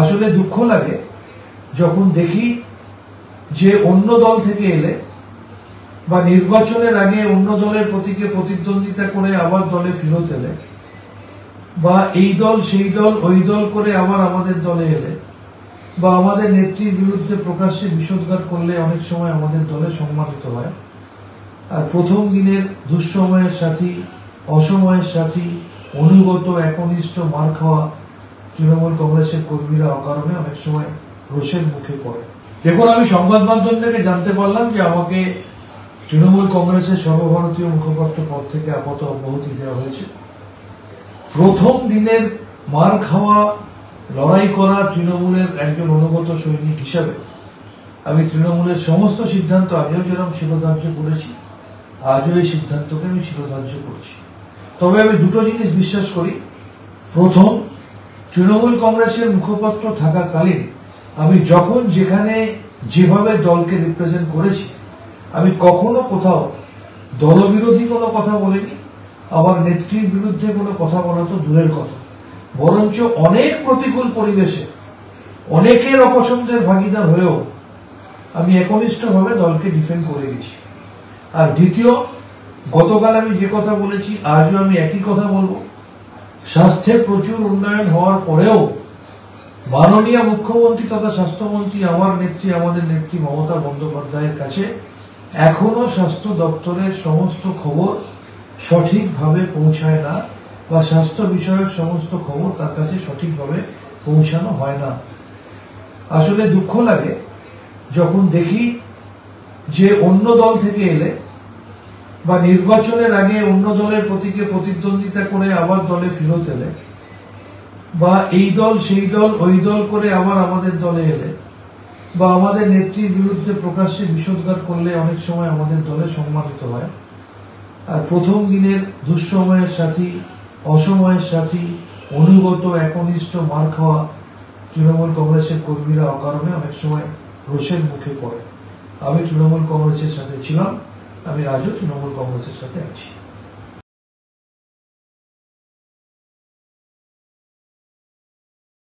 আসলে দুঃখ লাগে যখন দেখি যে অন্য দল থেকে এলে বা নির্বাচনের আগে অন্য দলের প্রতীকে প্রতিদ্বন্দ্বিতা করে আবার দলে ফেরত এলে বা এই দল সেই দল ওই দল করে আবার আমাদের দলে এলে বা আমাদের নেত্রীর বিরুদ্ধে প্রকাশ্যে বিষোদ্গার করলে অনেক সময় আমাদের দলে সম্মানিত হয়। আর প্রথম দিনের দুঃসময়ের সাথী, অসময়ের সাথী, অনুগত একনিষ্ঠ মার খাওয়া তৃণমূল কংগ্রেসের কর্মীরা অকারণে অনেক সময় রোষের মুখে পড়ে। দেখুন, আমি সংবাদ মাধ্যম থেকে জানতে পারলাম যে আমাকে তৃণমূল কংগ্রেসের সর্বভারতীয় মুখপাত্র পদ থেকে আপাতত অব্যাহতি দেওয়া হয়েছে। প্রথম দিনের মার খাওয়া, লড়াই করা তৃণমূলের একজন অনুগত সৈনিক হিসাবে আমি তৃণমূলের সমস্ত সিদ্ধান্ত আগেও যেরকম শিরোধার্য করেছি, আজও এই সিদ্ধান্তকে আমি শিরোধার্য করছি। তবে আমি দুটো জিনিস বিশ্বাস করি। প্রথম, তৃণমূল কংগ্রেসের মুখপাত্র থাকাকালীন আমি যখন যেখানে যেভাবে দলকে রিপ্রেজেন্ট করেছি, আমি কখনো কোথাও দলবিরোধী কোনো কথা বলিনি। আবার নেত্রীর বিরুদ্ধে কোনো কথা বলা তো দূরের কথা, বরঞ্চ অনেক প্রতিকূল পরিবেশে অনেকের অপছন্দের ভাগিদার হয়েও আমি একনিষ্ঠভাবে দলকে ডিফেন্ড করে গেছি। আর দ্বিতীয়, গতকাল আমি যে কথা বলেছি আজও আমি একই কথা বলবো। স্বাস্থ্যের প্রচুর উন্নয়ন হওয়ার পরেও মাননীয় মুখ্যমন্ত্রী তথা স্বাস্থ্যমন্ত্রী আমাদের নেত্রী মমতা বন্দ্যোপাধ্যায়ের কাছে এখনো স্বাস্থ্য দপ্তরের সমস্ত খবর সঠিকভাবে পৌঁছায় না, বা স্বাস্থ্য বিষয়ক সমস্ত খবর তার কাছে সঠিকভাবে পৌঁছানো হয় না। আসলে দুঃখ লাগে যখন দেখি যে অন্য দল থেকে এলে বা নির্বাচনের আগে অন্য দলের প্রতীকে প্রতিদ্বন্দ্বিতা করে আবার দলে ফেরত এলে বা এই দল সেই দল ওই দল করে আবার আমাদের দলে এলে বা আমাদের নেত্রীর বিরুদ্ধে প্রকাশ্যে বিষোদ্গার করলে অনেক সময় আমাদের দলে সম্মানিত হয়। আর প্রথম দিনের দুঃসময়ের সাথী, অসময়ের সাথী, অনুগত একনিষ্ঠ মার খাওয়া তৃণমূল কংগ্রেসের কর্মীরা অকারণে অনেক সময় রোষের মুখে পড়ে। আমি তৃণমূল কংগ্রেসের সাথে ছিলাম, আমি আজও তৃণমূল কংগ্রেসের সাথে আছি।